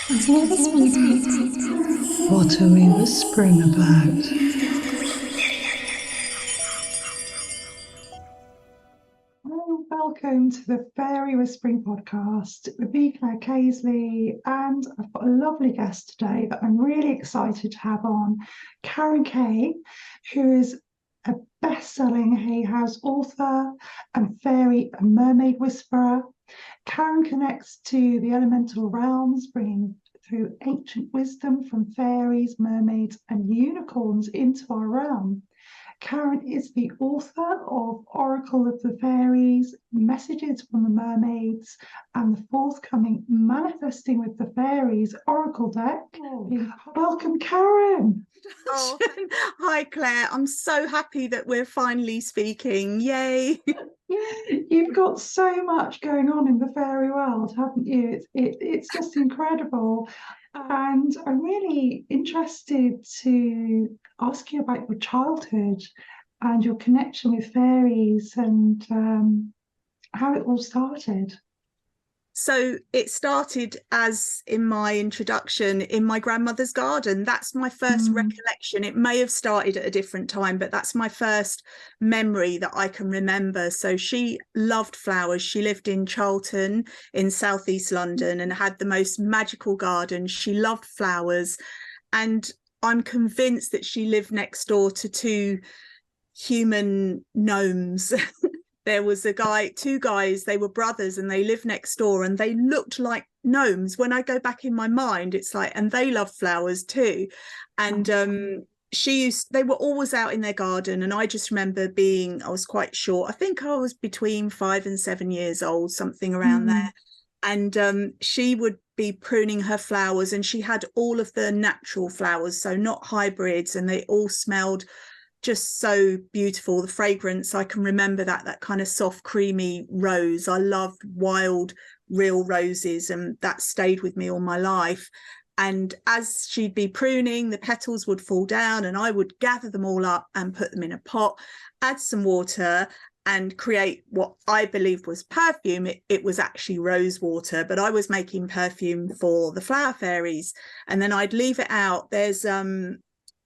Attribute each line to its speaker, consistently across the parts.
Speaker 1: What are we whispering about? Hello, welcome to the Fairy Whispering Podcast with me, Claire Casely, and I've got a lovely guest today that I'm really excited to have on, Karen Kay, who is a best-selling Hay House author and Fairy and Mermaid Whisperer. Karen connects to the elemental realms, bringing through ancient wisdom from fairies, mermaids, and unicorns into our realm. Karen is the author of Oracle of the Fairies, Messages from the Mermaids, and the forthcoming Manifesting with the Fairies Oracle deck. Welcome, Karen.
Speaker 2: Oh, hi, Claire. I'm so happy that we're finally speaking. Yay.
Speaker 1: You've got so much going on in the fairy world, haven't you? It's just incredible. And I'm really interested to ask you about your childhood and your connection with fairies and how it all started.
Speaker 2: So it started, as in my introduction, in my grandmother's garden. That's my first recollection. It may have started at a different time, but that's my first memory that I can remember. So she loved flowers. She lived in Charlton in southeast London and had the most magical garden. She loved flowers. And I'm convinced that she lived next door to two human gnomes. There was two guys, they were brothers and they lived next door and they looked like gnomes. When I go back in my mind, it's like, and they loved flowers too. And they were always out in their garden. And I just remember I was quite short. I think I was between 5 and 7 years old, something around there. And she would be pruning her flowers and she had all of the natural flowers, so not hybrids, and they all smelled just so beautiful. The fragrance, I can remember that kind of soft creamy rose. I loved wild real roses and that stayed with me all my life. And as she'd be pruning, the petals would fall down and I would gather them all up and put them in a pot, add some water and create what I believed was perfume. It was actually rose water, but I was making perfume for the flower fairies. And then I'd leave it out. There's in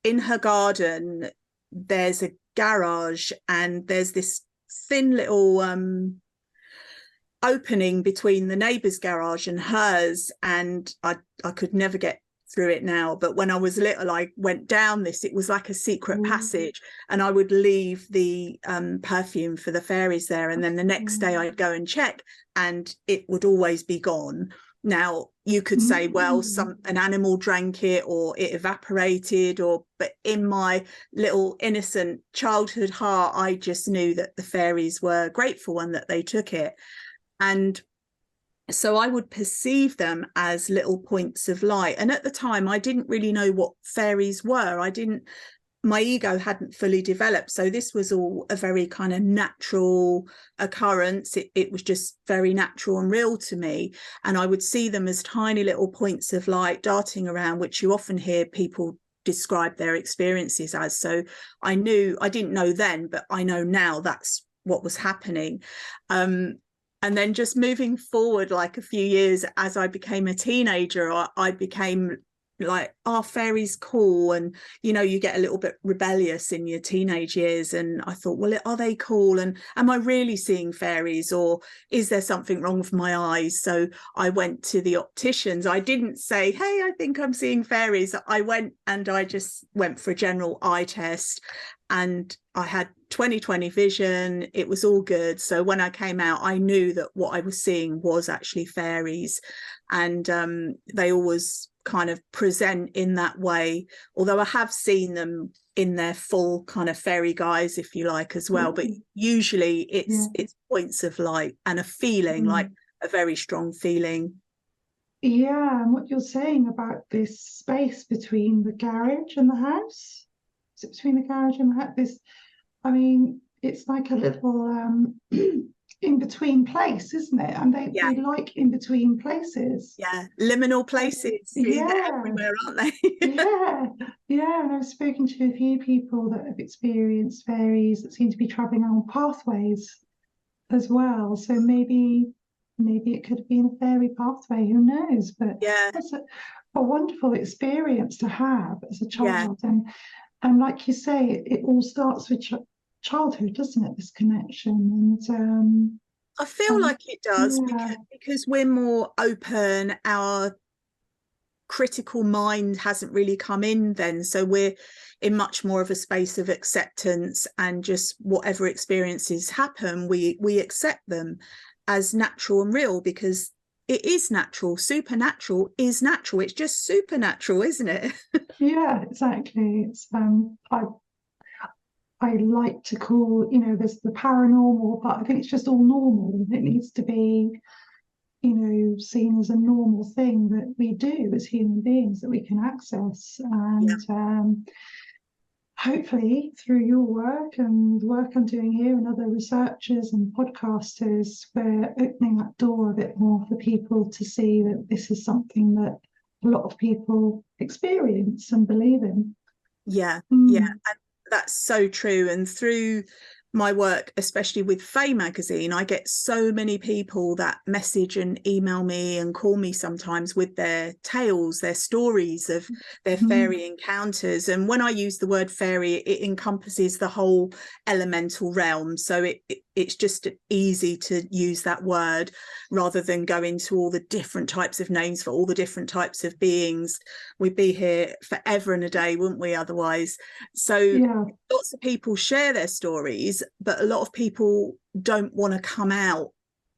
Speaker 2: her garden, there's a garage and there's this thin little opening between the neighbour's garage and hers, and I could never get through it now, but when I was little I went down this. It was like a secret passage and I would leave the perfume for the fairies there, and then the next day I'd go and check and it would always be gone. Now you could say, well, an animal drank it or it evaporated, but in my little innocent childhood heart, I just knew that the fairies were grateful and that they took it. And so I would perceive them as little points of light. And at the time, I didn't really know what fairies were. My ego hadn't fully developed. So this was all a very kind of natural occurrence. It was just very natural and real to me. And I would see them as tiny little points of light darting around, which you often hear people describe their experiences as. So I didn't know then, but I know now that's what was happening. And then just moving forward like a few years, as I became a teenager, I became like, are fairies cool? And you get a little bit rebellious in your teenage years, and I thought, well, are they cool, and am I really seeing fairies, or is there something wrong with my eyes? So I went to the opticians. I didn't say, hey, I think I'm seeing fairies. I went and I just went for a general eye test and I had 20/20 vision. It was all good. So when I came out, I knew that what I was seeing was actually fairies, and they always kind of present in that way, although I have seen them in their full kind of fairy guise, if you like, as well. But usually it's points of light and a feeling, like a very strong feeling.
Speaker 1: Yeah, and what you're saying about this space between the garage and the house, is it between the garage and the house? It's like a little in between place, isn't it? And they like in between places.
Speaker 2: Yeah, liminal places. They're everywhere, aren't they?
Speaker 1: Yeah. And I've spoken to a few people that have experienced fairies that seem to be traveling on pathways as well. So maybe maybe it could have been a fairy pathway, who knows? But
Speaker 2: Yeah,
Speaker 1: that's a wonderful experience to have as a
Speaker 2: yeah.
Speaker 1: child. And like you say, it all starts with childhood, doesn't it? This connection.
Speaker 2: I feel
Speaker 1: And
Speaker 2: like it does,
Speaker 1: yeah,
Speaker 2: because we're more open. Our critical mind hasn't really come in then, so we're in much more of a space of acceptance, and just whatever experiences happen, we accept them as natural and real, because it is natural. Supernatural is natural. It's just supernatural, isn't it?
Speaker 1: yeah, exactly. It's I like to call, there's the paranormal, but I think it's just all normal. It needs to be, seen as a normal thing that we do as human beings that we can access.
Speaker 2: Yeah.
Speaker 1: And hopefully through your work and the work I'm doing here and other researchers and podcasters, we're opening that door a bit more for people to see that this is something that a lot of people experience and believe in.
Speaker 2: Yeah, yeah,
Speaker 1: Mm.
Speaker 2: and that's so true. And through my work, especially with Fae magazine, I get so many people that message and email me and call me sometimes with their tales, their stories of their
Speaker 1: Mm.
Speaker 2: fairy encounters. And when I use the word fairy, it encompasses the whole elemental realm. So it's just easy to use that word rather than go into all the different types of names for all the different types of beings. We'd be here forever and a day, wouldn't we, otherwise? So
Speaker 1: Yeah.
Speaker 2: lots of people share their stories, but a lot of people don't want to come out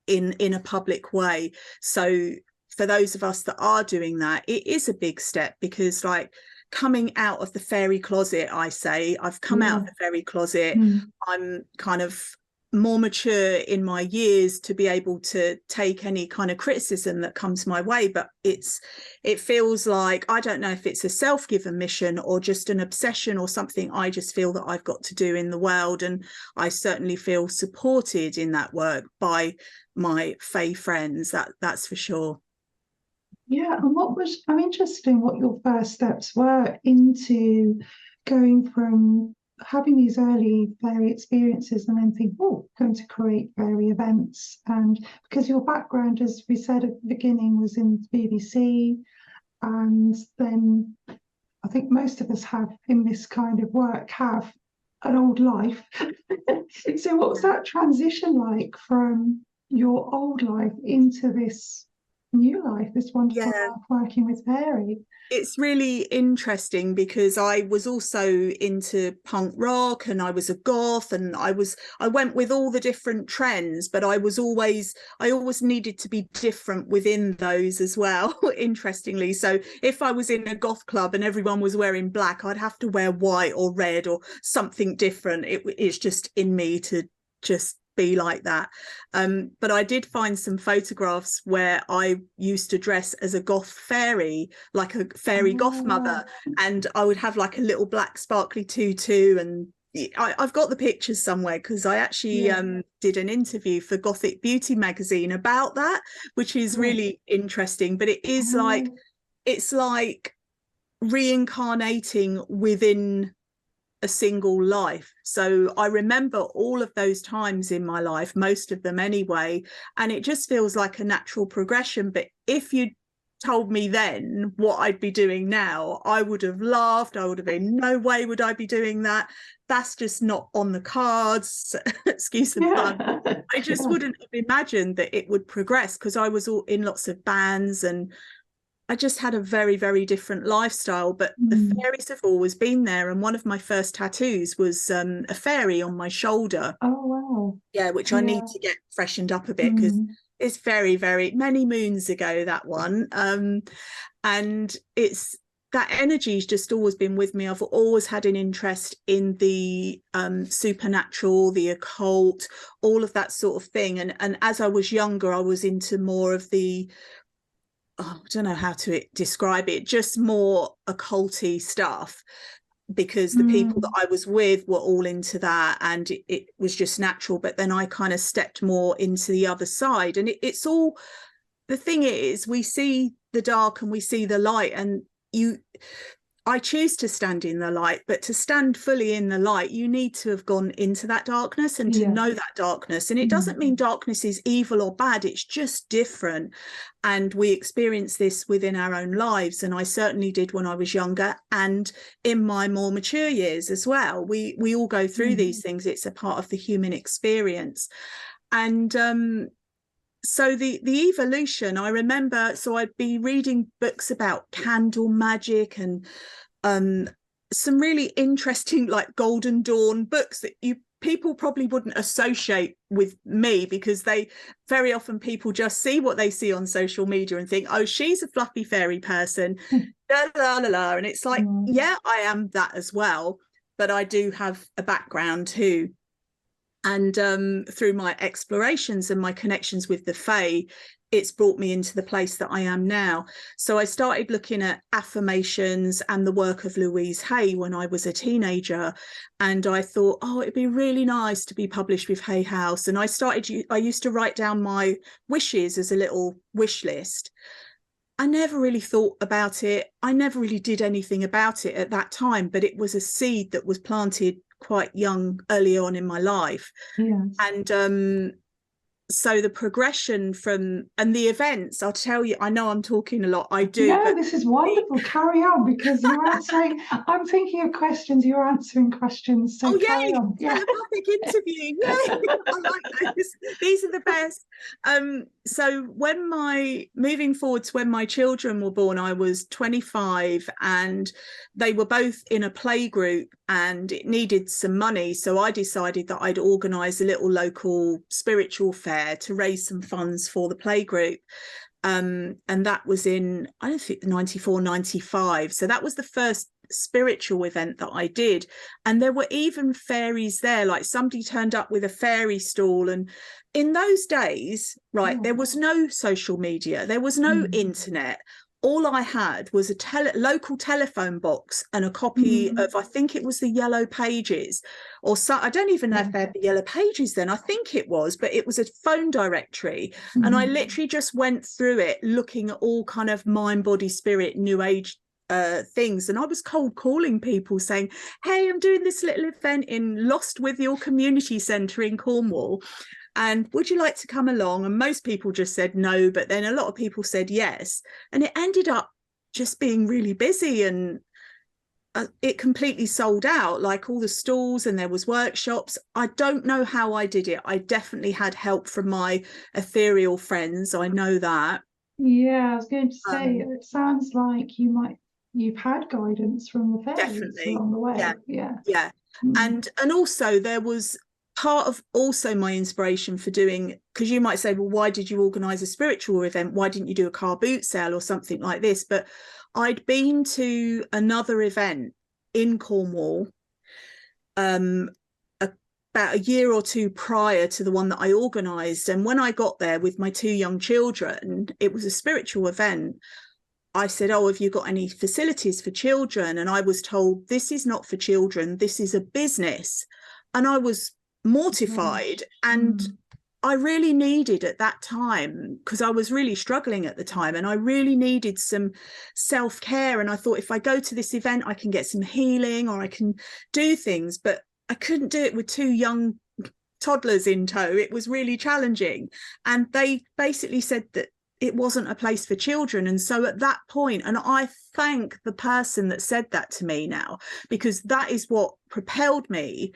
Speaker 2: in a public way. So for those of us that are doing that, it is a big step, because like coming out of the fairy closet, I say I've come out
Speaker 1: Yeah.
Speaker 2: of the fairy closet.
Speaker 1: Mm.
Speaker 2: I'm kind of more mature in my years to be able to take any kind of criticism that comes my way, but it feels like, I don't know if it's a self-given mission or just an obsession or something I just feel that I've got to do in the world. And I certainly feel supported in that work by my fae friends, that's for sure.
Speaker 1: Yeah, and I'm interested in what your first steps were into going from having these early fairy experiences and then think, oh, going to create fairy events. And because your background, as we said at the beginning, was in the BBC, and then I think most of us have in this kind of work have an old life. So what was that transition like from your old life into this new life, this wonderful
Speaker 2: Yeah,
Speaker 1: life working with Fairy?
Speaker 2: it's really interesting, because I was also into punk rock and I was a goth, and I went with all the different trends, but I always needed to be different within those as well. Interestingly, so if I was in a goth club and everyone was wearing black, I'd have to wear white or red or something different. It's just in me to just be like that. But I did find some photographs where I used to dress as a goth fairy, like a fairy goth
Speaker 1: Oh,
Speaker 2: mother, and I would have like a little black sparkly tutu. And I've got the pictures somewhere, because I actually
Speaker 1: yeah,
Speaker 2: did an interview for Gothic Beauty magazine about that, which is
Speaker 1: yeah.
Speaker 2: really interesting. But it is like,
Speaker 1: Oh,
Speaker 2: it's like reincarnating within a single life. So I remember all of those times in my life, most of them anyway, and it just feels like a natural progression. But if you told me then what I'd be doing now, I would have laughed. I would have been, no way would I be doing that. That's just not on the cards. Excuse the pun.
Speaker 1: yeah.
Speaker 2: I just
Speaker 1: Yeah.
Speaker 2: wouldn't have imagined that it would progress, because I was all in lots of bands and I just had a very, very different lifestyle. But the
Speaker 1: Mm.
Speaker 2: fairies have always been there. And one of my first tattoos was a fairy on my shoulder.
Speaker 1: Oh, wow.
Speaker 2: Yeah, which I need
Speaker 1: Yeah.
Speaker 2: to get freshened up a bit, because
Speaker 1: Mm.
Speaker 2: it's very, very many moons ago, that one. And it's that energy's just always been with me. I've always had an interest in the supernatural, the occult, all of that sort of thing. And as I was younger, I was into more of the, I don't know how to describe it, just more occulty stuff, because the people that
Speaker 1: Mm.
Speaker 2: I was with were all into that, and it was just natural. But then I kind of stepped more into the other side, and it's all, the thing is, we see the dark and we see the light, and I choose to stand in the light, but to stand fully in the light, you need to have gone into that darkness and to know that darkness. And it doesn't mean darkness is evil or bad. It's just different. And we experience this within our own lives. And I certainly did when I was younger and in my more mature years as well. We all go through these things. It's a part of the human experience. And so the evolution, I remember, so I'd be reading books about candle magic and some really interesting, like Golden Dawn books that people probably wouldn't associate with me, because they very often people just see what they see on social media and think, oh, she's a fluffy fairy person, la la la la. And it's like, yeah, I am that as well, but I do have a background too. And through my explorations and my connections with the Fae, it's brought me into the place that I am now. So I started looking at affirmations and the work of Louise Hay when I was a teenager. And I thought, oh, it'd be really nice to be published with Hay House. And I used to write down my wishes as a little wish list. I never really thought about it. I never really did anything about it at that time, but it was a seed that was planted quite young, early on in my life. And so the progression from, and the events, I'll tell you, I know I'm talking a lot, I do.
Speaker 1: No, but this is wonderful. Carry on, because you're answering, I'm thinking of questions, you're answering questions. So carry on.
Speaker 2: Telepathic interview. Yay. I like those. These are the best. So moving forward to when my children were born, I was 25 and they were both in a play group and it needed some money. So I decided that I'd organise a little local spiritual fair to raise some funds for the play group. And that was in, I don't think, 94, 95. So that was the first spiritual event that I did. And there were even fairies there, like somebody turned up with a fairy stall. And in those days, there was no social media, there was no internet. All I had was a local telephone box and a copy of, I think it was the Yellow Pages, or so, I don't even know if they had the Yellow Pages then, I think it was, but it was a phone directory. And I literally just went through it looking at all kind of mind, body, spirit, new age things. And I was cold calling people saying, hey, I'm doing this little event in Lost with Your Community Centre in Cornwall. And would you like to come along? And most people just said no, but then a lot of people said yes. And it ended up just being really busy, and it completely sold out, like all the stalls, and there was workshops. I don't know how I did it. I definitely had help from my ethereal friends. I know that.
Speaker 1: Yeah, I was going to say, it sounds like you've had guidance from the fairies
Speaker 2: definitely
Speaker 1: along the way. Yeah.
Speaker 2: And also there was part of also my inspiration for doing, because you might say, well, why did you organize a spiritual event? Why didn't you do a car boot sale or something like this? But I'd been to another event in Cornwall about a year or two prior to the one that I organized. And when I got there with my two young children, it was a spiritual event. I said, oh, have you got any facilities for children? And I was told, this is not for children, this is a business. And I was mortified. And I really needed at that time, because I was really struggling at the time, and I really needed some self-care. And I thought, if I go to this event, I can get some healing, or I can do things, but I couldn't do it with two young toddlers in tow. It was really challenging. And they basically said that it wasn't a place for children. And so at that point, and I thank the person that said that to me now, because that is what propelled me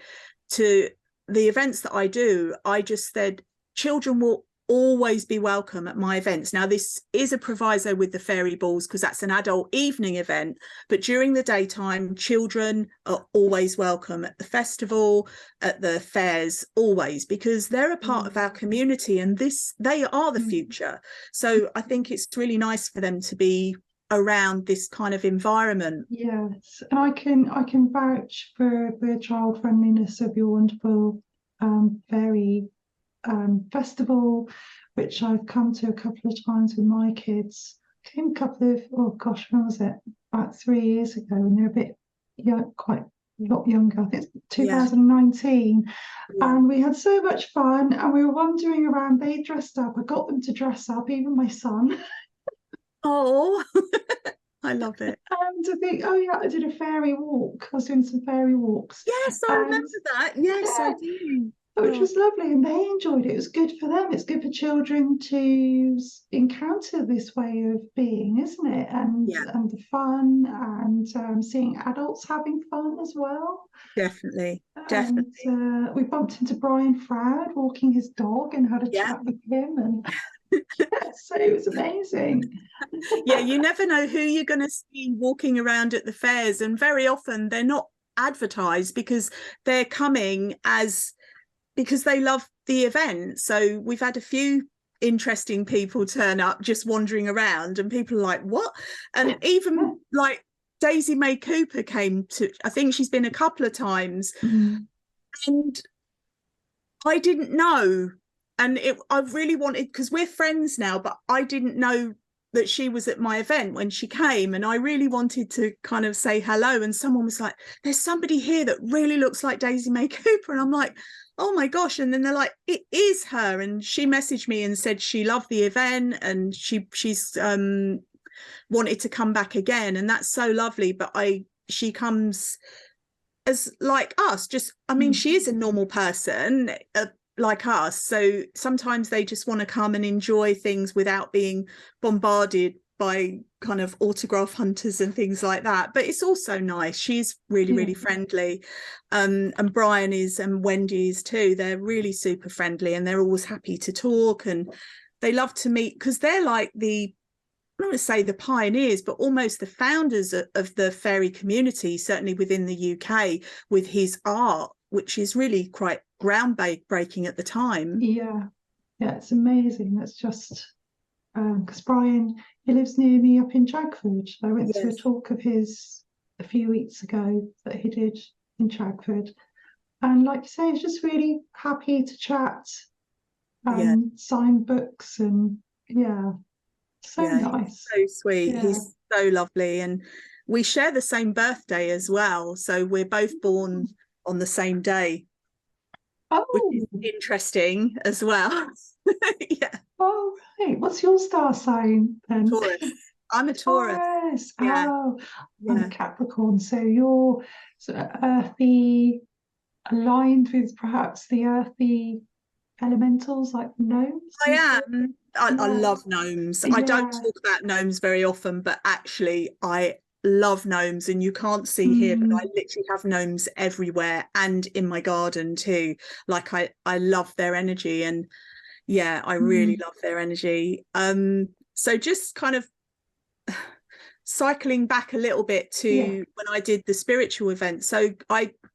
Speaker 2: to the events that I do. I just said, children will always be welcome at my events. Now, this is a proviso with the fairy balls, because that's an adult evening event, but during the daytime, children are always welcome at the festival, at the fairs, always, because they're a part of our community, and they are the future. So I think it's really nice for them to be around this kind of environment.
Speaker 1: Yes, and I can vouch for the child friendliness of your wonderful fairy festival, which I've come to a couple of times with my kids. I came a couple of, oh gosh, when was it? About 3 years ago, and they're a bit young, quite a lot younger. I think it's 2019. And we had so much fun, and we were wandering around. They dressed up. I got them to dress up, even my son.
Speaker 2: Oh, I love it.
Speaker 1: to think, oh yeah, I did a fairy walk. I was doing some fairy walks.
Speaker 2: Yes, I
Speaker 1: And
Speaker 2: remember that. Yes, I
Speaker 1: yeah,
Speaker 2: do.
Speaker 1: which
Speaker 2: Oh,
Speaker 1: was lovely, and they enjoyed it. It was good for them. It's good for children to encounter this way of being, isn't it?
Speaker 2: yeah,
Speaker 1: And the fun, and seeing adults having fun as well.
Speaker 2: definitely,
Speaker 1: And
Speaker 2: definitely.
Speaker 1: we bumped into Brian Froud walking his dog and had a
Speaker 2: Yeah.
Speaker 1: chat with him, and yeah, so it was amazing.
Speaker 2: Yeah, you never know who you're going to see walking around at the fairs, and very often they're not advertised because they're coming as because they love the event. So we've had a few interesting people turn up just wandering around, and people are like, what? And even like Daisy May Cooper came to, I think she's been a couple of times, and I didn't know. And I really wanted, because we're friends now, but I didn't know that she was at my event when she came, and I really wanted to kind of say hello. And someone was like, there's somebody here that really looks like Daisy May Cooper. And I'm like, oh my gosh. And then they're like, it is her. And she messaged me and said she loved the event, and she's wanted to come back again. And that's so lovely. But she comes as like us, just, I mean, she is a normal person, like us. So sometimes they just want to come and enjoy things without being bombarded by kind of autograph hunters and things like that. But it's also nice. She's really, really friendly. And Brian is, and Wendy is too. They're really super friendly, and they're always happy to talk, and they love to meet, because they're like I don't want to say the pioneers, but almost the founders of the fairy community, certainly within the UK, with his art, which is really quite groundbreaking at the time.
Speaker 1: Yeah, it's amazing. It's just because Brian, he lives near me up in Chagford. I went to a
Speaker 2: Yes.
Speaker 1: talk of his a few weeks ago that he did in Chagford. And like you say, he's just really happy to chat
Speaker 2: Yeah.
Speaker 1: and sign books, and yeah, so
Speaker 2: Yeah. He's
Speaker 1: nice.
Speaker 2: so sweet.
Speaker 1: Yeah.
Speaker 2: He's so lovely. And we share the same birthday as well. So we're both born on the same day, which
Speaker 1: Oh,
Speaker 2: is interesting as well. Yeah.
Speaker 1: oh, right. What's your star sign then?
Speaker 2: Taurus. I'm a Taurus.
Speaker 1: Taurus.
Speaker 2: Yeah.
Speaker 1: Oh, I'm a
Speaker 2: Yeah.
Speaker 1: Capricorn. So you're sort of earthy, aligned with perhaps the earthy elementals like gnomes and
Speaker 2: I
Speaker 1: stuff.
Speaker 2: am. I
Speaker 1: Yeah.
Speaker 2: love gnomes. I don't
Speaker 1: Yeah.
Speaker 2: talk about gnomes very often, but actually, I love gnomes. And you can't see here, but I
Speaker 1: Mm,
Speaker 2: literally have gnomes everywhere and in my garden too. Like I love their energy, and yeah, I really
Speaker 1: mm.
Speaker 2: love their energy. So just kind of cycling back a little bit
Speaker 1: Yeah.
Speaker 2: to when I did the spiritual event. So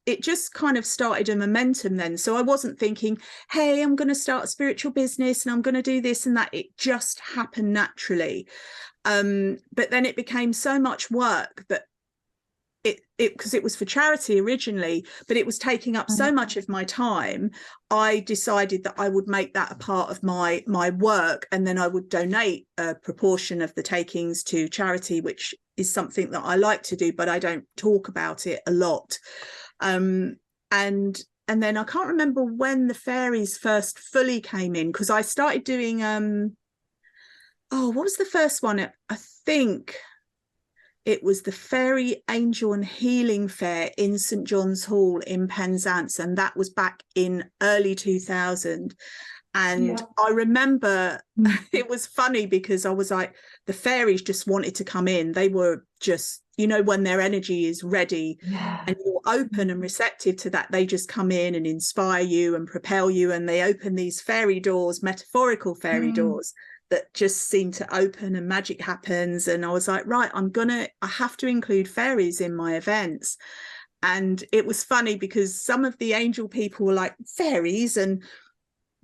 Speaker 2: it just kind of started a momentum then. So I wasn't thinking, hey, I'm going to start a spiritual business and I'm going to do this and that. It just happened naturally. But then it became so much work that it because it was for charity originally, but it was taking up so much of my time. I decided that I would make that a part of my work, and then I would donate a proportion of the takings to charity, which is something that I like to do, but I don't talk about it a lot. And then I can't remember when the fairies first fully came in, because I started doing what was the first one? I think it was the Fairy, Angel and Healing Fair in St John's Hall in Penzance, and that was back in early 2000. And
Speaker 1: Yeah.
Speaker 2: I remember
Speaker 1: Mm.
Speaker 2: it was funny because I was like, the fairies just wanted to come in. They were just, when their energy is ready
Speaker 1: Yeah.
Speaker 2: and you're open and receptive to that, they just come in and inspire you and propel you. And they open these fairy doors, metaphorical fairy doors, that just seem to open and magic happens. And I was like, right, I have to include fairies in my events. And it was funny because some of the angel people were like, fairies,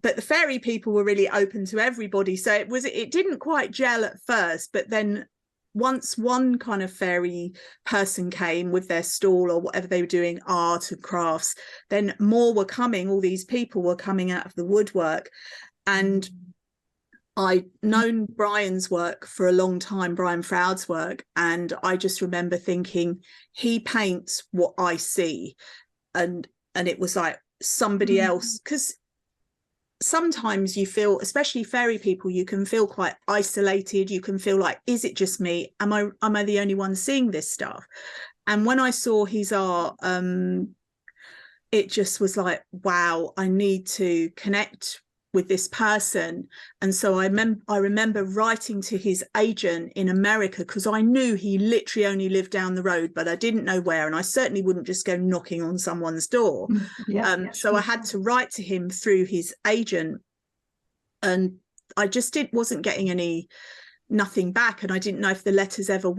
Speaker 2: but the fairy people were really open to everybody. So it didn't quite gel at first, but then once one kind of fairy person came with their stall or whatever they were doing, art and crafts, then more were coming. All these people were coming out of the woodwork. And I'd known Brian's work for a long time, Brian Froud's work, and I just remember thinking, he paints what I see. And it was like somebody else, because sometimes you feel, especially fairy people, you can feel quite isolated. You can feel like, is it just me? Am I the only one seeing this stuff? And when I saw his art, it just was like, wow, I need to connect with this person. And so I remember writing to his agent in America, because I knew he literally only lived down the road, but I didn't know where, and I certainly wouldn't just go knocking on someone's door. So I had to write to him through his agent, and I just wasn't getting nothing back, and I didn't know if the letters ever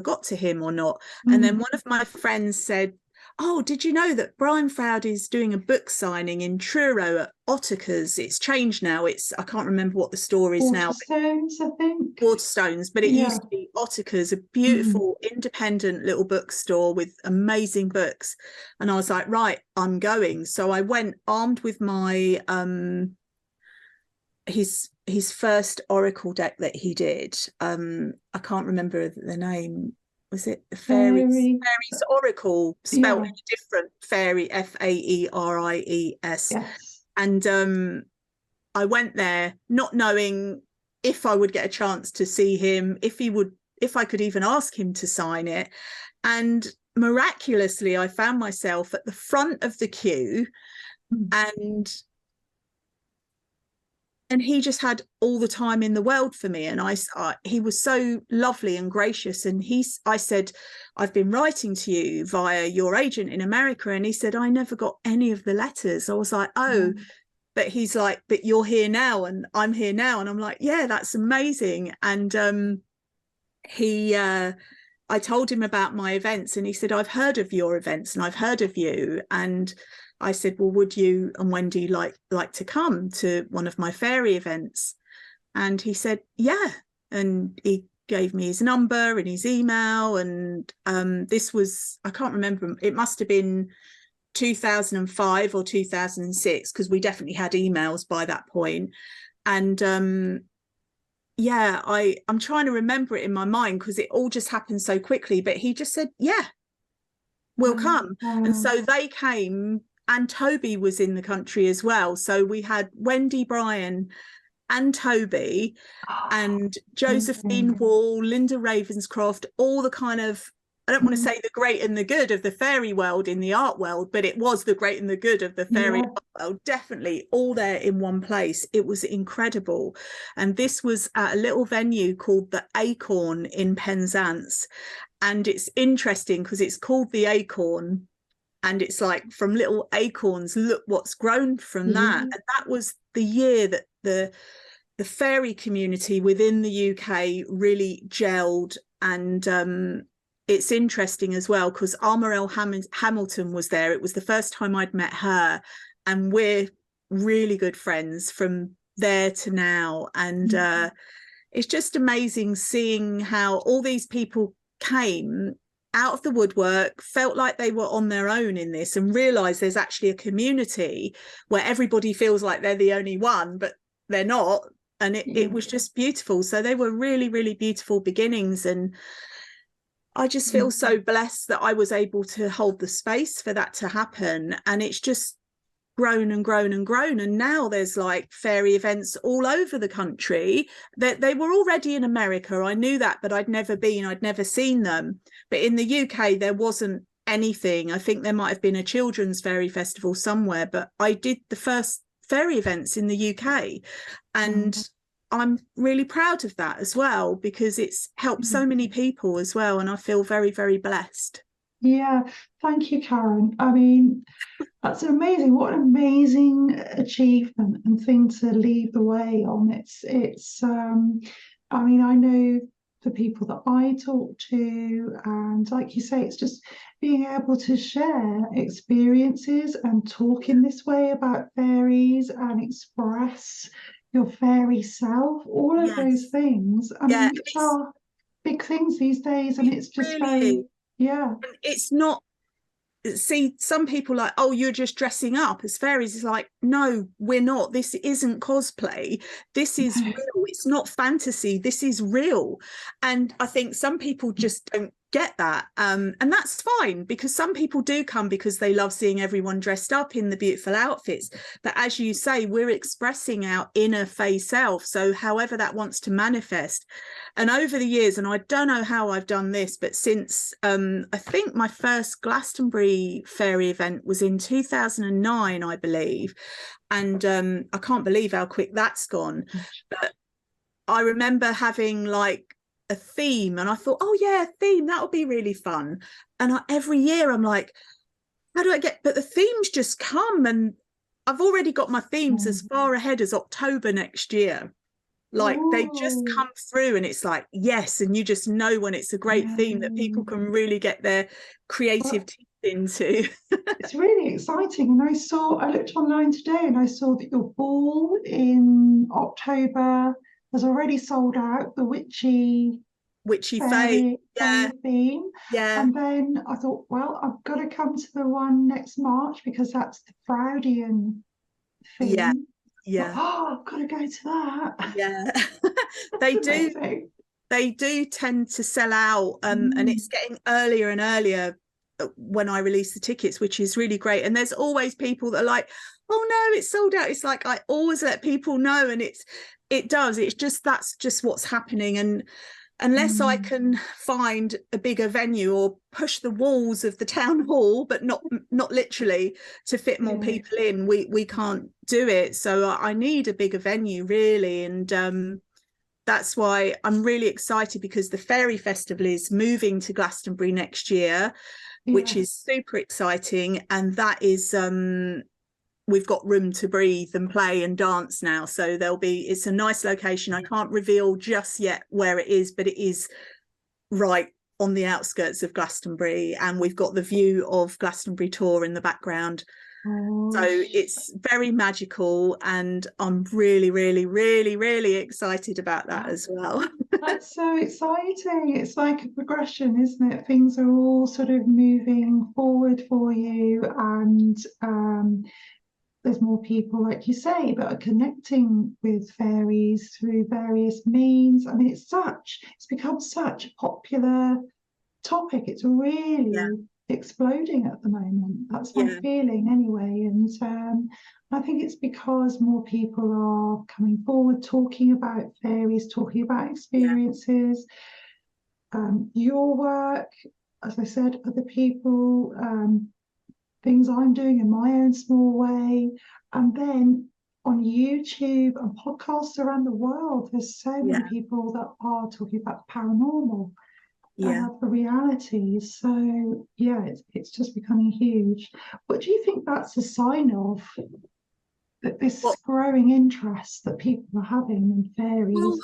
Speaker 2: got to him or not. And then one of my friends said, oh, did you know that Brian Froud is doing a book signing in Truro at Ottakers? It's changed now. I can't remember what the store is now.
Speaker 1: Waterstones, I think.
Speaker 2: Waterstones, but it used to be Ottakers, a beautiful independent little bookstore with amazing books. And I was like, right, I'm going. So I went armed with my his first oracle deck that he did. I can't remember the name. Was it the Fairies Oracle, spelled in a different Fairy, Faeries?
Speaker 1: Yes.
Speaker 2: And I went there not knowing if I would get a chance to see him, if I could even ask him to sign it. And miraculously, I found myself at the front of the queue, and he just had all the time in the world for me. And he was so lovely and gracious. And I said, I've been writing to you via your agent in America. And he said, I never got any of the letters. I was like, oh, but he's like, but you're here now and I'm here now. And I'm like, yeah, that's amazing. And I told him about my events, and he said, I've heard of your events and I've heard of you. And I said, well, would you and Wendy like to come to one of my fairy events? And he said, yeah. And he gave me his number and his email. And this was, I can't remember, it must have been 2005 or 2006, because we definitely had emails by that point. And I'm trying to remember it in my mind, because it all just happened so quickly. But he just said, yeah, we'll come. And so they came. And Toby was in the country as well. So we had Wendy, Brian and Toby and Josephine Wall, Linda Ravenscroft, all the kind of, I don't want to say the great and the good of the fairy world in the art world, but it was the great and the good of the fairy art world, definitely all there in one place. It was incredible. And this was at a little venue called the Acorn in Penzance. And it's interesting because it's called the Acorn, and it's like, from little acorns, look what's grown from that. And that was the year that the fairy community within the UK really gelled. And it's interesting as well, because Armorel Hamilton was there. It was the first time I'd met her, and we're really good friends from there to now. And it's just amazing seeing how all these people came out of the woodwork, felt like they were on their own in this, and realized there's actually a community where everybody feels like they're the only one, but they're not. And it was just beautiful. So they were really, really beautiful beginnings. And I just feel so blessed that I was able to hold the space for that to happen. And it's just grown and grown and grown. And now there's like fairy events all over the country. They were already in America, I knew that, but I'd never seen them. But in the UK there wasn't anything. I think there might have been a children's fairy festival somewhere, but I did the first fairy events in the UK, and I'm really proud of that as well, because it's helped so many people as well, and I feel very, very blessed.
Speaker 1: Yeah, thank you, Karen. I mean, that's amazing. What an amazing achievement and thing to lead the way on. I mean, I know the people that I talk to, and like you say, it's just being able to share experiences and talk in this way about fairies and express your fairy self, all of those things. I mean, which are big things these days, and it's just
Speaker 2: really
Speaker 1: yeah.
Speaker 2: It's not, see, some people like, oh, you're just dressing up as fairies. It's like, no, we're not. This isn't cosplay. This is real. It's not fantasy. This is real. And I think some people just don't get that. And that's fine, because some people do come because they love seeing everyone dressed up in the beautiful outfits. But as you say, we're expressing our inner fae self. So however that wants to manifest. And over the years, and I don't know how I've done this, but since I think my first Glastonbury fairy event was in 2009, I believe. And I can't believe how quick that's gone. But I remember having like a theme, and I thought, oh yeah, a theme, that would be really fun. And every year I'm like, how do I get, but the themes just come, and I've already got my themes as far ahead as October next year. Like they just come through, and it's like, yes, and you just know when it's a great theme that people can really get their creative teeth into.
Speaker 1: It's really exciting. And I looked online today and I saw that your ball in October has already sold out, the witchy
Speaker 2: fairy
Speaker 1: theme.
Speaker 2: Yeah.
Speaker 1: And then I thought, well, I've got to come to the one next March because that's the Freudian theme.
Speaker 2: Yeah.
Speaker 1: Oh, I've got to go to that.
Speaker 2: Yeah.
Speaker 1: Amazing.
Speaker 2: They do tend to sell out, and it's getting earlier and earlier when I release the tickets, which is really great. And there's always people that are like, oh no, it's sold out. It's like, I always let people know, and it's just, that's just what's happening. And unless I can find a bigger venue or push the walls of the town hall, but not literally, to fit more people in, we can't do it. So I need a bigger venue, really. And that's why I'm really excited, because the Fairy Festival is moving to Glastonbury next year, which is super exciting. And that is we've got room to breathe and play and dance now. So it's a nice location. I can't reveal just yet where it is, but it is right on the outskirts of Glastonbury, and we've got the view of Glastonbury Tor in the background. So it's very magical, and I'm really, really, really, really excited about that as well.
Speaker 1: That's so exciting. It's like a progression, isn't it? Things are all sort of moving forward for you, and there's more people, like you say, that are connecting with fairies through various means. I mean, it's become such a popular topic. It's really exploding at the moment. That's my feeling anyway. And I think it's because more people are coming forward, talking about fairies, talking about experiences. Your work, as I said, other people, things I'm doing in my own small way, and then on YouTube and podcasts around the world, there's so many people that are talking about the paranormal, the realities. So it's just becoming huge. What do you think that's a sign of, that this growing interest that people are having in fairies?
Speaker 2: Well,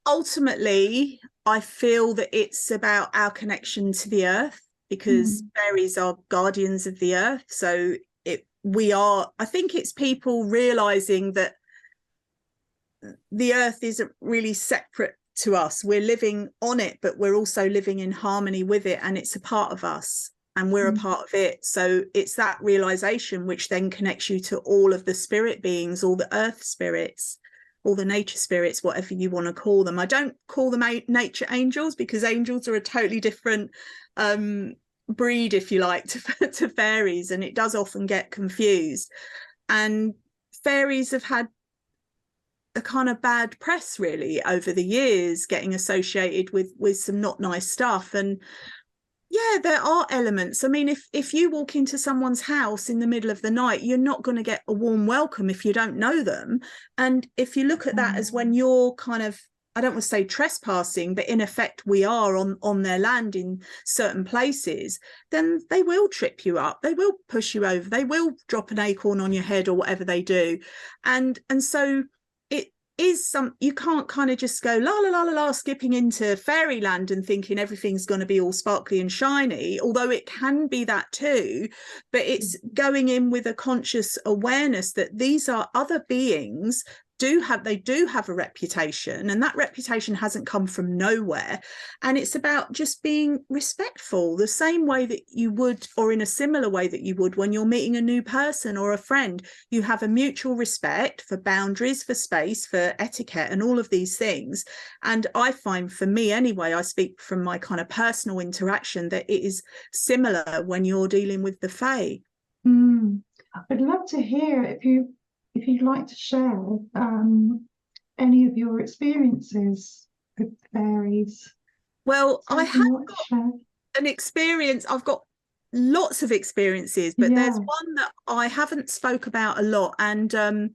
Speaker 2: ultimately, I feel that it's about our connection to the earth, because fairies are guardians of the earth. So I think it's people realizing that the earth isn't really separate to us. We're living on it, but we're also living in harmony with it, and it's a part of us, and we're a part of it. So it's that realization which then connects you to all of the spirit beings, all the earth spirits, all the nature spirits, whatever you want to call them. I don't call them nature angels, because angels are a totally different breed, if you like, to fairies, and it does often get confused. And fairies have had a kind of bad press, really, over the years, getting associated with some not nice stuff. And there are elements. I mean, if you walk into someone's house in the middle of the night, you're not going to get a warm welcome if you don't know them. And if you look at that as when you're kind of, I don't want to say trespassing, but in effect we are on their land in certain places, then they will trip you up, they will push you over, they will drop an acorn on your head or whatever they do. And so it is you can't kind of just go la la la la la skipping into fairyland and thinking everything's going to be all sparkly and shiny, although it can be that too. But it's going in with a conscious awareness that these are other beings do have a reputation, and that reputation hasn't come from nowhere. And it's about just being respectful, the same way that you would, or in a similar way that you would when you're meeting a new person or a friend. You have a mutual respect for boundaries, for space, for etiquette, and all of these things. And I find, for me anyway, I speak from my kind of personal interaction, that it is similar when you're dealing with the fae.
Speaker 1: I'd love to hear if you'd like to share any of your experiences with fairies.
Speaker 2: Well, I have
Speaker 1: got
Speaker 2: an experience. I've got lots of experiences, but there's one that I haven't spoke about a lot. And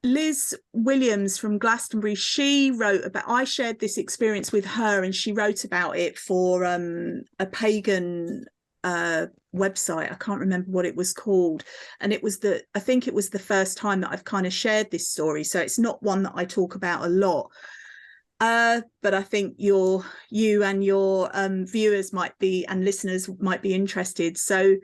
Speaker 2: Liz Williams from Glastonbury, she wrote about, I shared this experience with her, and she wrote about it for a pagan website. I can't remember what it was called, and I think it was the first time that I've kind of shared this story, so it's not one that I talk about a lot, but I think you and your viewers and listeners might be interested. So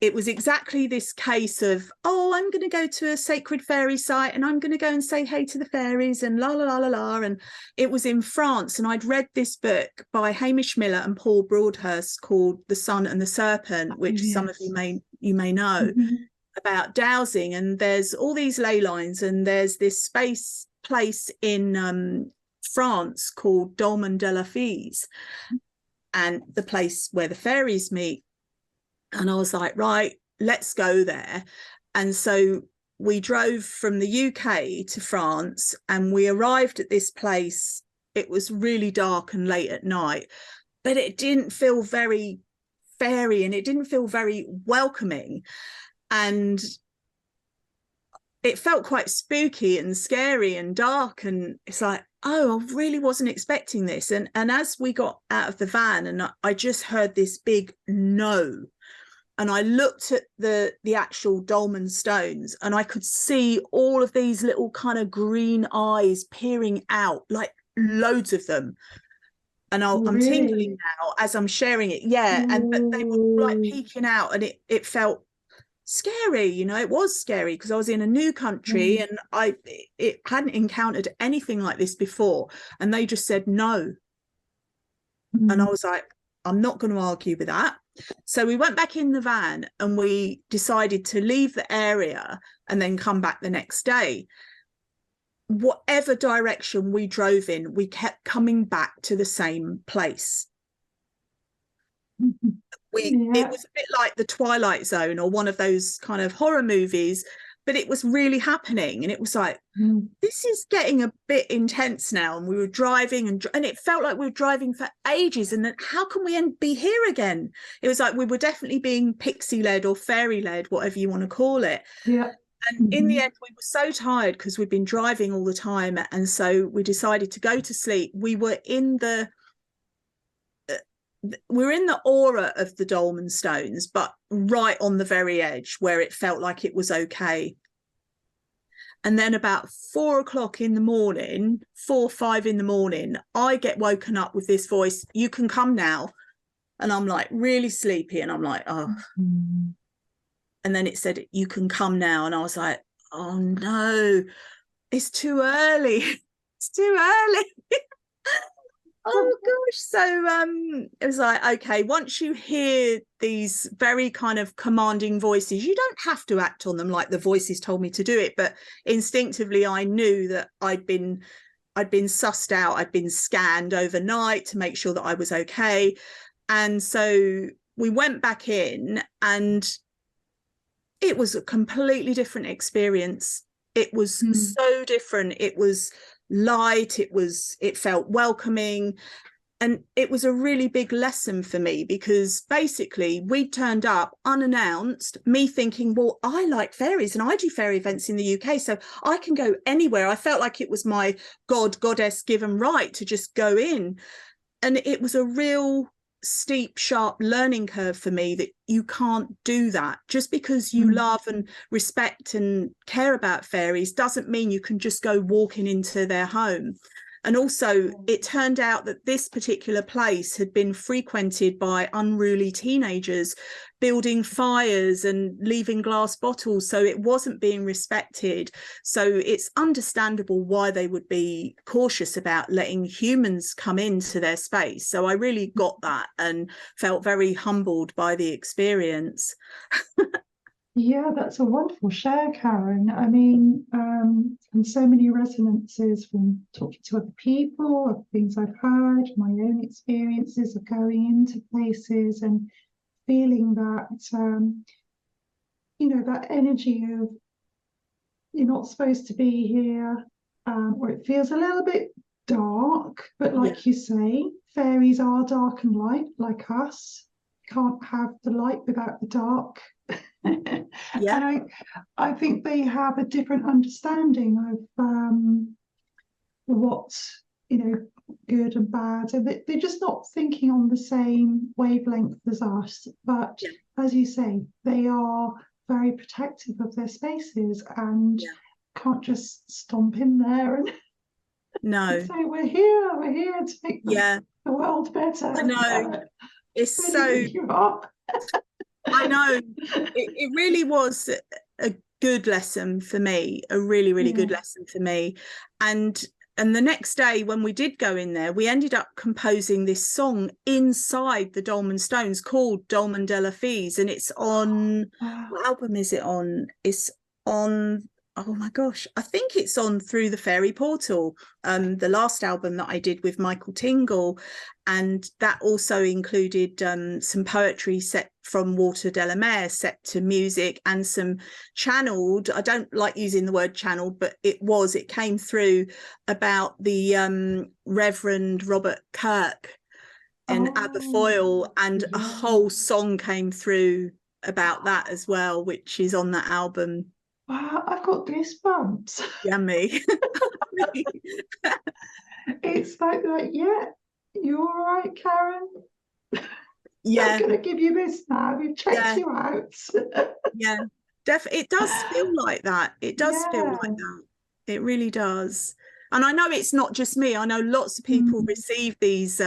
Speaker 2: it was exactly this case of, I'm going to go to a sacred fairy site, and I'm going to go and say hey to the fairies, and la la la la la. And it was in France, and I'd read this book by Hamish Miller and Paul Broadhurst called The Sun and the Serpent, which some of you may know, about dowsing. And there's all these ley lines, and there's this place in France called Dolmen de la Fayres, and the place where the fairies meet. And I was like, right, let's go there. And so we drove from the UK to France, and we arrived at this place. It was really dark and late at night, but it didn't feel very fairy, and it didn't feel very welcoming. And it felt quite spooky and scary and dark. And it's like, I really wasn't expecting this. And as we got out of the van, and I just heard this big no, and I looked at the actual dolmen stones, and I could see all of these little kind of green eyes peering out, like loads of them. And I'm tingling now as I'm sharing it. But they were like peeking out, and it felt scary. It was scary because I was in a new country, and it hadn't encountered anything like this before. And they just said no. And I was like, I'm not going to argue with that. So we went back in the van, and we decided to leave the area and then come back the next day. Whatever direction we drove in, we kept coming back to the same place. It was a bit like the Twilight Zone or one of those kind of horror movies, but it was really happening. And it was like, this is getting a bit intense now. And we were driving, and it felt like we were driving for ages. And then how can we be here again? It was like we were definitely being pixie-led or fairy-led, whatever you want to call it. And in the end, we were so tired because we'd been driving all the time. And so we decided to go to sleep. We were in the aura of the dolmen stones, but right on the very edge where it felt like it was okay. And then about 4 o'clock in the morning, 4 or 5 in the morning, I get woken up with this voice, you can come now. And I'm like really sleepy, and I'm like, oh. And then it said, you can come now. And I was like, oh no, it's too early. It's too early. Oh gosh. So it was like, okay, once you hear these very kind of commanding voices, you don't have to act on them like the voices told me to do it, but instinctively I knew that I'd been sussed out, I'd been scanned overnight to make sure that I was okay. And so we went back in, and it was a completely different experience. It was so different. It was light, it felt welcoming, and it was a really big lesson for me, because basically we turned up unannounced, me thinking, well, I like fairies and I do fairy events in the UK, so I can go anywhere. I felt like it was my goddess given right to just go in. And it was a real steep, sharp learning curve for me, that you can't do that. Just because you love and respect and care about fairies doesn't mean you can just go walking into their home. And also it turned out that this particular place had been frequented by unruly teenagers building fires and leaving glass bottles, so it wasn't being respected. So it's understandable why they would be cautious about letting humans come into their space. So I really got that and felt very humbled by the experience.
Speaker 1: Yeah, that's a wonderful share, Karen. I mean, and so many resonances from talking to other people, of things I've heard, my own experiences of going into places and feeling that, that energy of you're not supposed to be here, or it feels a little bit dark, but like you say, fairies are dark and light, like us. Can't have the light without the dark. And I think they have a different understanding of what's good and bad, and they're just not thinking on the same wavelength as us. But as you say, they are very protective of their spaces and can't just stomp in there and say we're here to make the world better.
Speaker 2: I know. It's so I know it really was a good lesson for me, a really good lesson for me. And the next day when we did go in there, we ended up composing this song inside the Dolmen Stones called Dolmen de la Fées, and it's on what album is it on? It's on, oh my gosh, I think it's on Through the Fairy Portal, the last album that I did with Michael Tingle. And that also included some poetry set from Water de la Mer, set to music, and some channeled, I don't like using the word channeled, but it came through about the Reverend Robert Kirk and Aberfoyle, and a whole song came through about that as well, which is on that album.
Speaker 1: Wow, I've got goosebumps.
Speaker 2: Yummy.
Speaker 1: It's like, you all right, Karen?
Speaker 2: Yeah.
Speaker 1: I'm going to give you this now. We've checked you out.
Speaker 2: It does feel like that. It does feel like that. It really does. And I know it's not just me. I know lots of people receive these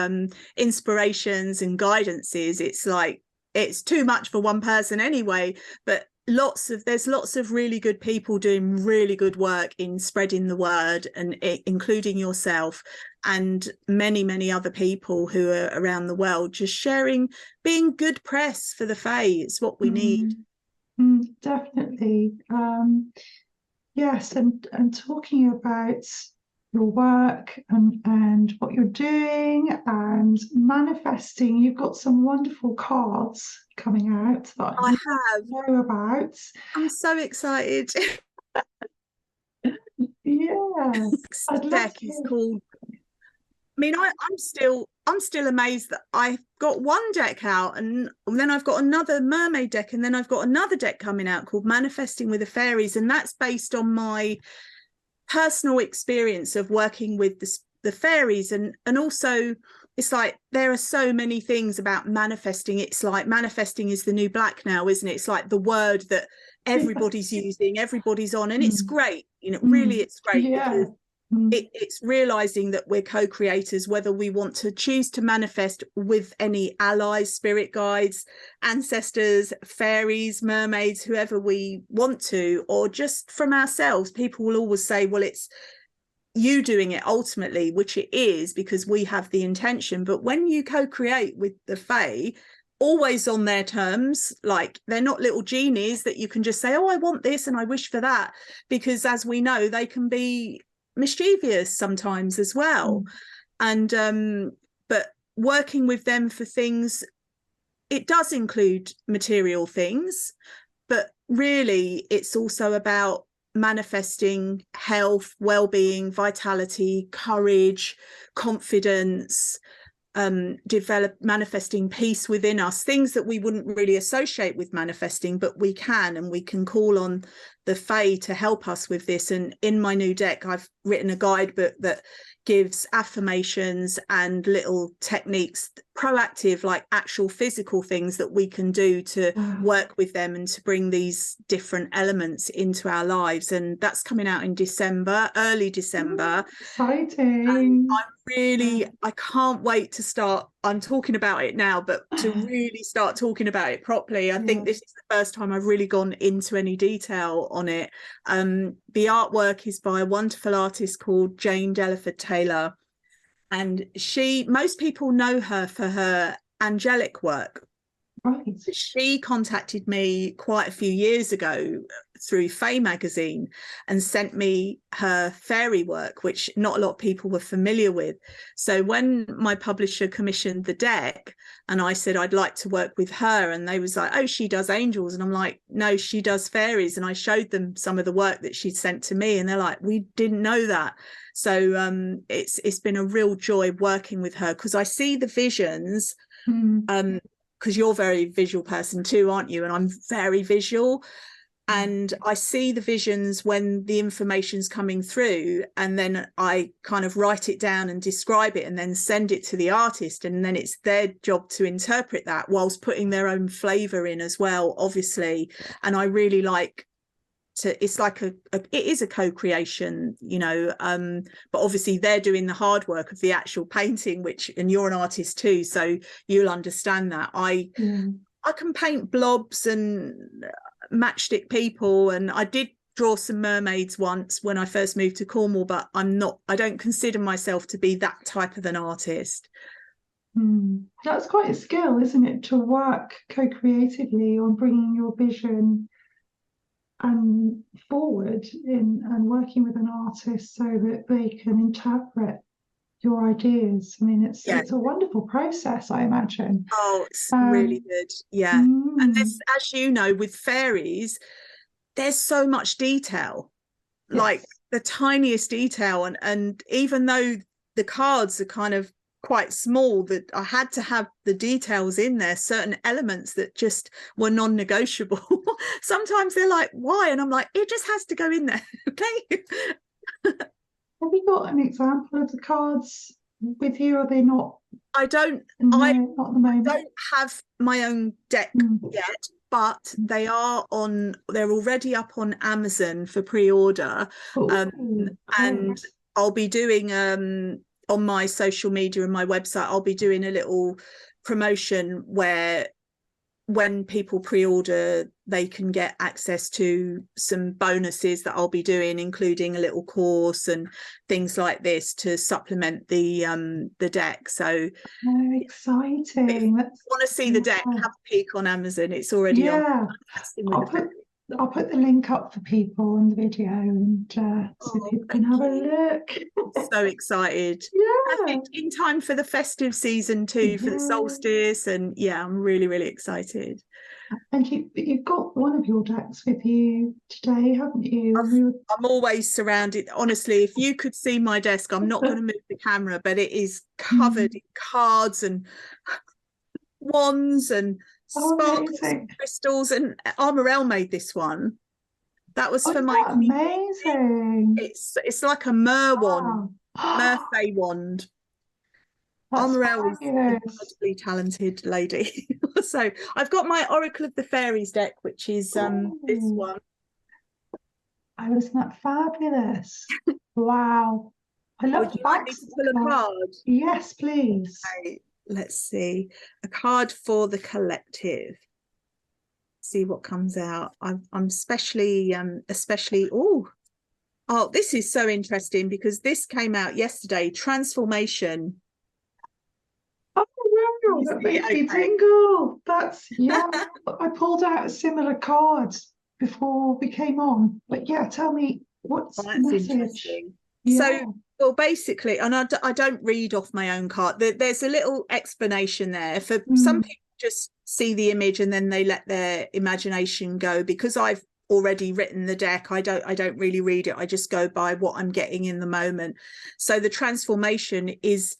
Speaker 2: inspirations and guidances. It's like, it's too much for one person anyway, but there's lots of really good people doing really good work in spreading the word, and including yourself and many other people who are around the world, just sharing, being good press for the Fae. It's what we need.
Speaker 1: Definitely. Yes, and talking about your work and what you're doing and manifesting, you've got some wonderful cards coming out that I know about.
Speaker 2: I'm so excited.
Speaker 1: The
Speaker 2: deck is called, I mean, I'm still amazed that I've got one deck out, and then I've got another mermaid deck, and then I've got another deck coming out called Manifesting with the Fairies, and that's based on my personal experience of working with the fairies, and also it's like there are so many things about manifesting. It's like manifesting is the new black now, isn't it? It's like the word that everybody's using, everybody's on, and it's great, really it's great because it's realizing that we're co-creators, whether we want to choose to manifest with any allies, spirit guides, ancestors, fairies, mermaids, whoever we want to, or just from ourselves. People will always say, well, it's you doing it ultimately, which it is, because we have the intention. But when you co-create with the Fae, always on their terms, like they're not little genies that you can just say, oh, I want this and I wish for that, because as we know, they can be mischievous sometimes as well. And but working with them for things, it does include material things, but really it's also about manifesting health, well-being, vitality, courage, confidence, manifesting peace within us, things that we wouldn't really associate with manifesting, but we can, and we can call on the Fae to help us with this. And in my new deck, I've written a guidebook that gives affirmations and little techniques, proactive, like actual physical things that we can do to work with them and to bring these different elements into our lives. And that's coming out in December, early December.
Speaker 1: Exciting.
Speaker 2: I can't wait to start. I'm talking about it now, but to really start talking about it properly. I think this is the first time I've really gone into any detail on it. The artwork is by a wonderful artist called Jane Delaford Taylor, and most people know her for her angelic work.
Speaker 1: Right.
Speaker 2: She contacted me quite a few years ago through Fae magazine and sent me her fairy work, which not a lot of people were familiar with. So when my publisher commissioned the deck and I said I'd like to work with her, and they was like, oh, she does angels, and I'm like, no, she does fairies. And I showed them some of the work that she'd sent to me, and they're like, we didn't know that. So it's been a real joy working with her, because I see the visions. Because you're a very visual person too, aren't you? And I'm very visual, and I see the visions when the information's coming through, and then I kind of write it down and describe it and then send it to the artist, and then it's their job to interpret that whilst putting their own flavor in as well, obviously. And I really like to, it's like it is a co-creation, you know, but obviously they're doing the hard work of the actual painting, and you're an artist too, so you'll understand that. I can paint blobs and matchstick people, and I did draw some mermaids once when I first moved to Cornwall, but I don't consider myself to be that type of an artist.
Speaker 1: That's quite a skill, isn't it, to work co-creatively on bringing your vision and forward and working with an artist so that they can interpret your ideas. I mean, it's a wonderful process, I imagine.
Speaker 2: Oh, it's really good. And this, as you know, with fairies, there's so much detail, like the tiniest detail, and even though the cards are kind of quite small, that I had to have the details in there, certain elements that just were non-negotiable. Sometimes they're like, why? And I'm like, it just has to go in there. Okay.
Speaker 1: Have you got an example of the cards with you? Are they not?
Speaker 2: I don't.
Speaker 1: No,
Speaker 2: I
Speaker 1: not at the moment.
Speaker 2: don't have my own deck yet, but they're already up on Amazon for pre-order. And I'll be doing on my social media and my website, I'll be doing a little promotion where when people pre-order, they can get access to some bonuses that I'll be doing, including a little course and things like this to supplement the deck. So
Speaker 1: exciting.
Speaker 2: If you want to see the deck, have a peek on Amazon. It's already on.
Speaker 1: I'll put the link up for people on the video, and so people can have a look.
Speaker 2: So excited. In time for the festive season too, for the solstice, and I'm really, really excited.
Speaker 1: And you've got one of your decks with you today, haven't you?
Speaker 2: I'm always surrounded. Honestly, if you could see my desk, I'm not going to move the camera, but it is covered in cards and wands and sparkles and crystals. And Armorel made this one. That was for my
Speaker 1: amazing.
Speaker 2: It's like a mer wand, merfay wand. Armorel is an incredibly talented lady. So I've got my Oracle of the Fairies deck, which is this one.
Speaker 1: Oh, isn't that fabulous? Wow. I love the
Speaker 2: like me to pull a card?
Speaker 1: Yes, please.
Speaker 2: Okay, let's see. A card for the collective. See what comes out. I'm especially oh, this is so interesting because this came out yesterday. Transformation.
Speaker 1: Oh wow, that makes me tingle. That's I pulled out a similar card before we came on, but tell me what's the message.
Speaker 2: So well, basically, and I don't read off my own card. There's a little explanation there for some people. Just see the image and then they let their imagination go. Because I've already written the deck, I don't really read it. I just go by what I'm getting in the moment. So the transformation is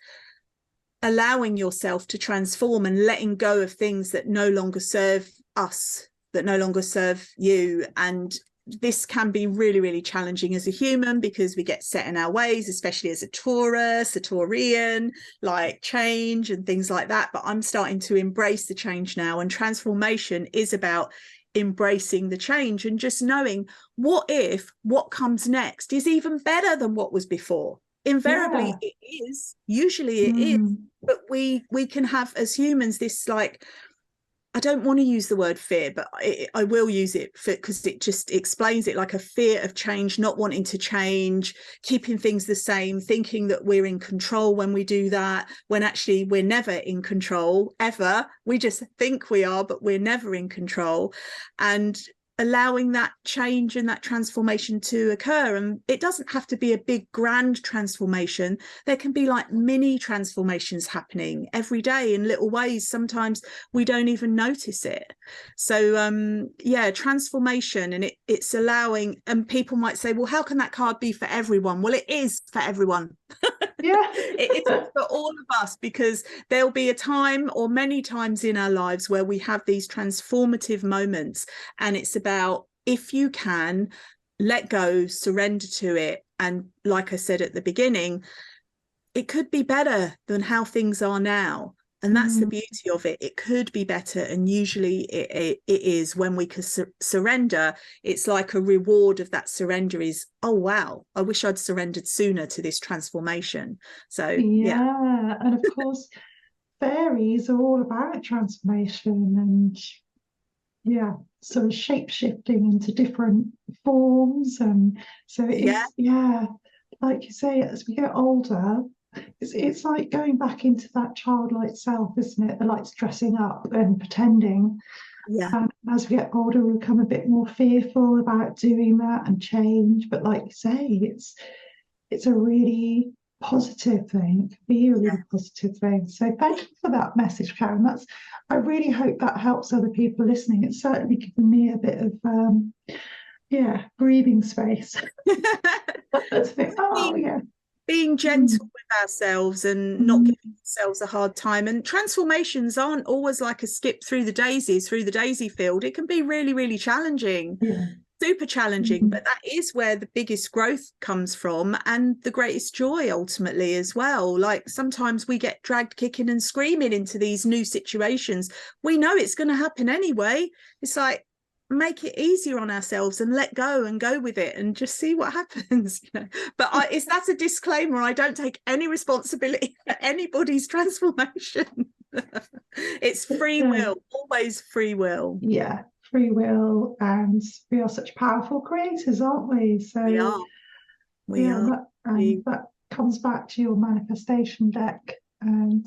Speaker 2: allowing yourself to transform and letting go of things that no longer serve us, that no longer serve you, and this can be really, really challenging as a human, because we get set in our ways, especially as a Taurus, a Taurian, like change and things like that. But I'm starting to embrace the change now, and transformation is about embracing the change and just knowing, what if what comes next is even better than what was before? Invariably it is, usually it is, but we can have, as humans, this, like, I don't want to use the word fear, but I will use it because it just explains it, like a fear of change, not wanting to change, keeping things the same, thinking that we're in control when we do that, when actually we're never in control, ever. We just think we are, but we're never in control. And allowing that change and that transformation to occur. And it doesn't have to be a big grand transformation. There can be like mini transformations happening every day in little ways. Sometimes we don't even notice it. So yeah, transformation, and it's allowing, and people might say, well, how can that card be for everyone? Well, it is for everyone.
Speaker 1: Yeah.
Speaker 2: It is for all of us, because there'll be a time, or many times in our lives, where we have these transformative moments, and it's about, if you can let go, surrender to it. And like I said at the beginning, it could be better than how things are now. And that's the beauty of it. It could be better. And usually it is, when we can surrender. It's like a reward of that surrender is, oh, wow, I wish I'd surrendered sooner to this transformation. So, yeah.
Speaker 1: And of course, fairies are all about transformation and, yeah, sort of shape shifting into different forms. And so it's, like you say, as we get older, it's like going back into that childlike self, isn't it? The like dressing up and pretending.
Speaker 2: Yeah.
Speaker 1: And as we get older, we become a bit more fearful about doing that and change. But like you say, it's a really positive thing. It can be a really positive thing. So thank you for that message, Karen. I really hope that helps other people listening. It's certainly given me a bit of breathing space.
Speaker 2: Being gentle with ourselves and not giving ourselves a hard time. And transformations aren't always like a skip through the daisies, through the daisy field. It can be really, really challenging, super challenging, but that is where the biggest growth comes from, and the greatest joy ultimately as well. Like, sometimes we get dragged kicking and screaming into these new situations. We know it's going to happen anyway. It's like, make it easier on ourselves and let go and go with it and just see what happens. But that's a disclaimer. I don't take any responsibility for anybody's transformation. It's free will, always free will.
Speaker 1: Yeah, free will, and we are such powerful creators, aren't we? So
Speaker 2: we are.
Speaker 1: That comes back to your manifestation deck, and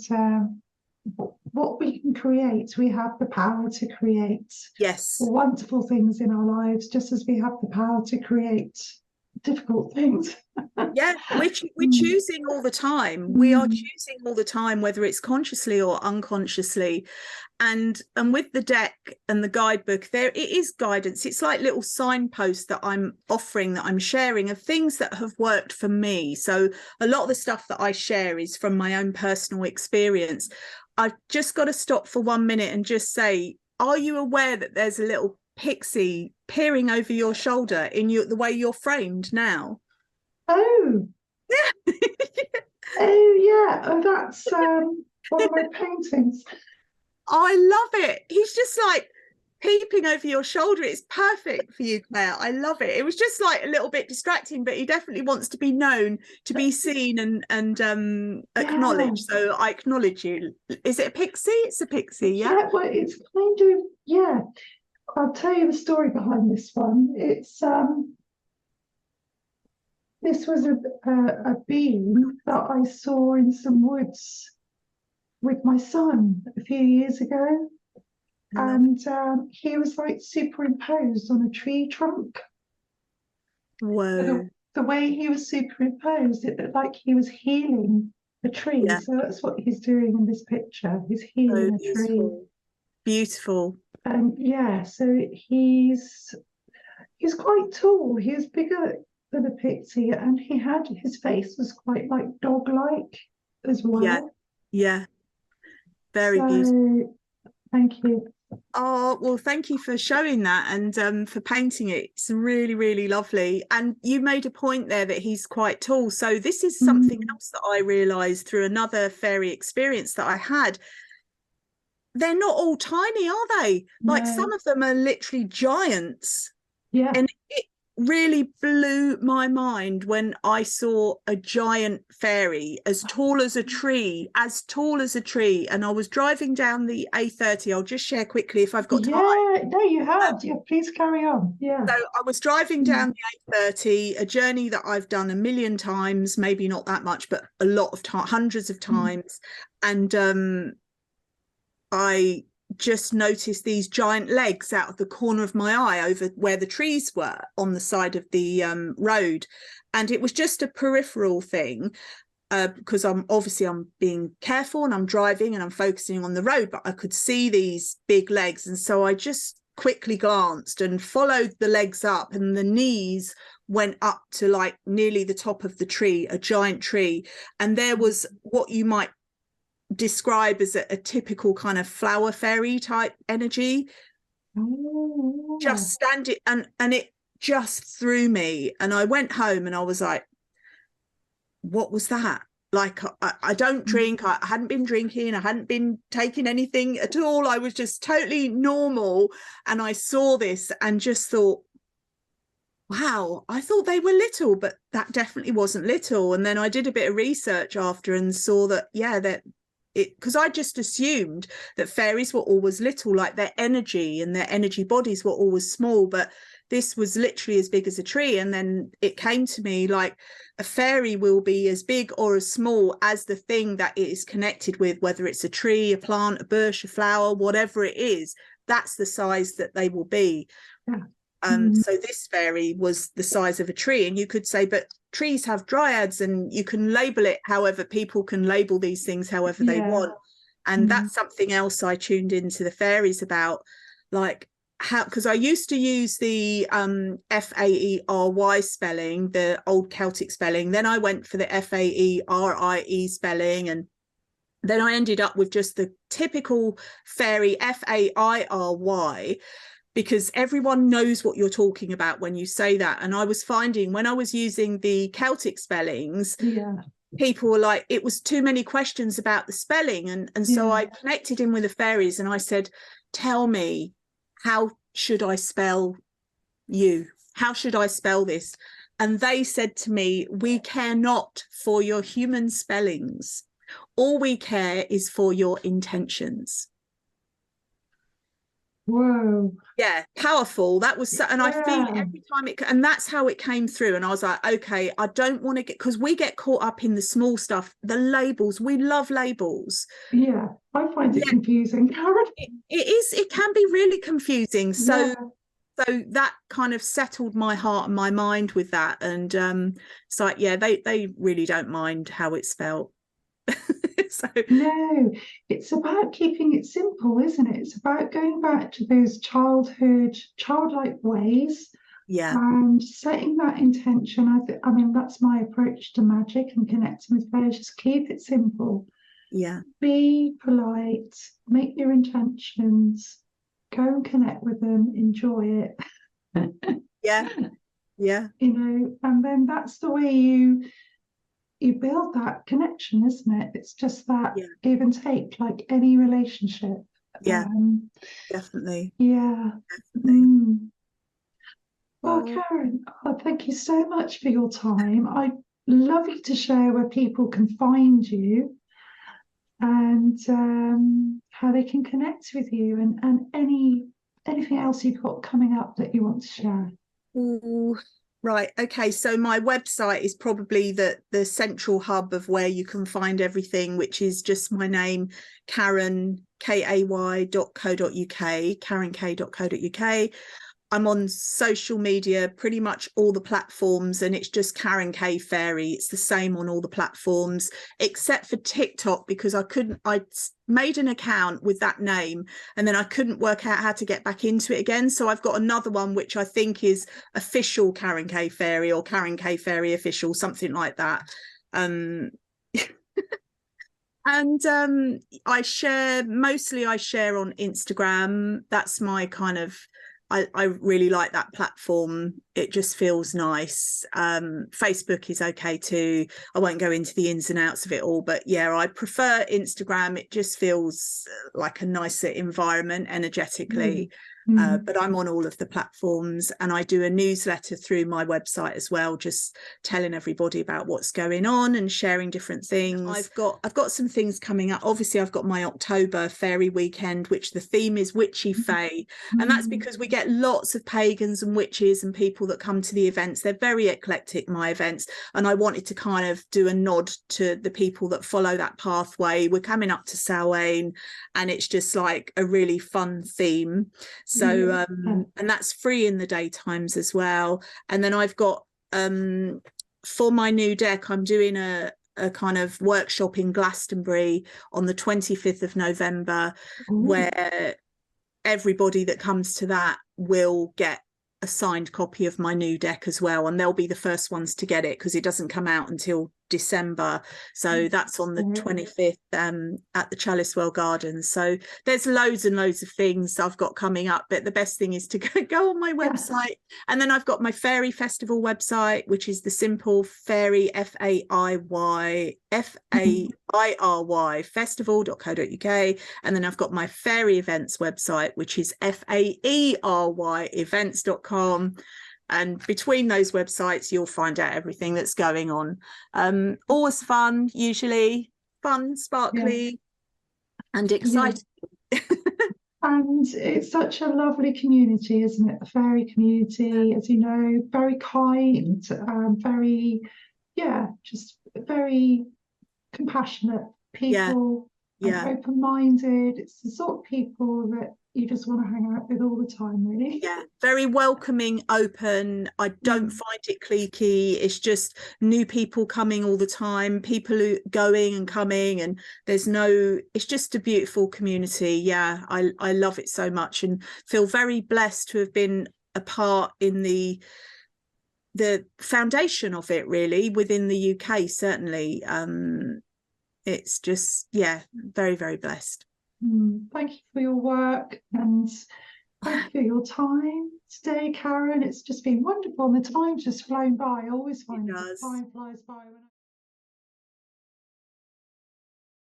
Speaker 1: what we can create. We have the power to create wonderful things in our lives, just as we have the power to create difficult things.
Speaker 2: We're choosing all the time. We are choosing all the time, whether it's consciously or unconsciously. And with the deck and the guidebook, there it is guidance. It's like little signposts that I'm offering, that I'm sharing, of things that have worked for me. So a lot of the stuff that I share is from my own personal experience. I've just got to stop for 1 minute and just say, are you aware that there's a little pixie peering over your shoulder in the way you're framed now?
Speaker 1: Oh, yeah. Oh, that's one of my paintings.
Speaker 2: I love it. He's just like peeping over your shoulder. It's perfect for you, Claire. I love it. It was just like a little bit distracting, but he definitely wants to be known, to be seen and acknowledged. So I acknowledge you. Is it a pixie? It's a pixie, yeah?
Speaker 1: Well, it's kind of, I'll tell you the story behind this one. It's this was a beam that I saw in some woods with my son a few years ago. And he was like superimposed on a tree trunk.
Speaker 2: Whoa.
Speaker 1: The way he was superimposed, it looked like he was healing a tree. Yeah. So that's what he's doing in this picture. He's healing a tree.
Speaker 2: Beautiful.
Speaker 1: And so he's quite tall. He was bigger than a pixie, and his face was quite like dog-like as well.
Speaker 2: Yeah. Very beautiful.
Speaker 1: Thank you.
Speaker 2: Oh, well, thank you for showing that and for painting it. It's really, really lovely. And you made a point there that he's quite tall. So this is something else that I realised through another fairy experience that I had. They're not all tiny, are they? Like
Speaker 1: No.
Speaker 2: some of them are literally giants.
Speaker 1: Yeah.
Speaker 2: And it really blew my mind when I saw a giant fairy as tall as a tree, as tall as a tree. And I was driving down the A30. I'll just share quickly if I've got time.
Speaker 1: Yeah, no, you have. Yeah, please carry on. Yeah.
Speaker 2: So I was driving down the A30, a journey that I've done a million times, maybe not that much, but a lot of time, hundreds of times. And I just noticed these giant legs out of the corner of my eye over where the trees were on the side of the road. And it was just a peripheral thing because I'm being careful and I'm driving and I'm focusing on the road, but I could see these big legs. And so I just quickly glanced and followed the legs up, and the knees went up to like nearly the top of the tree, a giant tree. And there was what you might describe as a typical kind of flower fairy type energy. Just standing, and it just threw me. And I went home and I was like, what was that? Like, I don't drink. I hadn't been drinking. I hadn't been taking anything at all. I was just totally normal. And I saw this and just thought, wow, I thought they were little, but that definitely wasn't little. And then I did a bit of research after and saw that, yeah, that because I just assumed that fairies were always little, like their energy and their energy bodies were always small, but this was literally as big as a tree. And then it came to me like a fairy will be as big or as small as the thing that it is connected with, whether it's a tree, a plant, a bush, a flower, whatever it is, that's the size that they will be.
Speaker 1: Yeah.
Speaker 2: So this fairy was the size of a tree, and you could say, but trees have dryads, and you can label it however people can label these things however they want. And that's something else I tuned into the fairies about, like how, because I used to use the Faery spelling, the old Celtic spelling. Then I went for the Faerie spelling, and then I ended up with just the typical fairy Fairy, because everyone knows what you're talking about when you say that. And I was finding when I was using the Celtic spellings, people were like, it was too many questions about the spelling. And so I connected in with the fairies and I said, tell me, how should I spell you? How should I spell this? And they said to me, we care not for your human spellings. All we care is for your intentions.
Speaker 1: Whoa.
Speaker 2: Yeah, powerful. That was so, and I feel it every time and that's how it came through. And I was like, okay, I don't want to get, because we get caught up in the small stuff, the labels. We love labels.
Speaker 1: Yeah, I find it confusing, Karen.
Speaker 2: It can be really confusing. So that kind of settled my heart and my mind with that. And it's like, yeah, they really don't mind how it's spelled. So
Speaker 1: no, it's about keeping it simple, isn't it? It's about going back to those childlike ways, and setting that intention. I mean, that's my approach to magic and connecting with fairies. Just keep it simple.
Speaker 2: Yeah.
Speaker 1: Be polite. Make your intentions. Go and connect with them. Enjoy it.
Speaker 2: Yeah.
Speaker 1: You know, and then that's the way you build that connection, isn't it? It's just that give and take, like any relationship.
Speaker 2: Definitely.
Speaker 1: Yeah.
Speaker 2: Definitely.
Speaker 1: Well, Karen, thank you so much for your time. I'd love you to share where people can find you and how they can connect with you, and anything else you've got coming up that you want to share.
Speaker 2: Ooh. Right. Okay. So my website is probably the central hub of where you can find everything, which is just my name, Karen, kay.co.uk, karenk.co.uk. I'm on social media, pretty much all the platforms, and it's just Karen K Fairy. It's the same on all the platforms, except for TikTok, because I made an account with that name and then I couldn't work out how to get back into it again. So I've got another one, which I think is official Karen K Fairy or Karen K Fairy official, something like that. And And I share on Instagram. That's my kind of, I really like that platform. It just feels nice. Facebook is okay too. I won't go into the ins and outs of it all, but yeah, I prefer Instagram. It just feels like a nicer environment energetically. But I'm on all of the platforms, and I do a newsletter through my website as well, just telling everybody about what's going on and sharing different things. I've got some things coming up. Obviously, I've got my October fairy weekend, which the theme is witchy fae, and that's because we get lots of pagans and witches and people that come to the events. They're very eclectic, my events, and I wanted to kind of do a nod to the people that follow that pathway. We're coming up to Samhain, and it's just like a really fun theme. So and that's free in the daytimes as well. And then I've got for my new deck, I'm doing a kind of workshop in Glastonbury on the 25th of November, where everybody that comes to that will get a signed copy of my new deck as well, and they'll be the first ones to get it because it doesn't come out until December. So that's on the 25th at the Chalice Well Gardens. So there's loads and loads of things I've got coming up, but the best thing is to go on my website. And then I've got my Fairy Festival website, which is the simple Fairy FAIRY festival.co.uk. And then I've got my Fairy Events website, which is FAERY events.com. And between those websites, you'll find out everything that's going on. Always fun, usually fun, sparkly, and exciting.
Speaker 1: And it's such a lovely community, isn't it? The fairy community, as you know, very kind, very, just very compassionate people, and open-minded. It's the sort of people that you just want to hang out with all the time, really.
Speaker 2: Yeah, very welcoming, open. I don't find it cliquey. It's just new people coming all the time, people who going and coming, and it's just a beautiful community. Yeah, I love it so much and feel very blessed to have been a part in the foundation of it, really, within the UK, certainly. It's just, very, very blessed.
Speaker 1: Thank you for your work, and thank you for your time today, Karen. It's just been wonderful, and the time's just flown by. I always find the time flies by when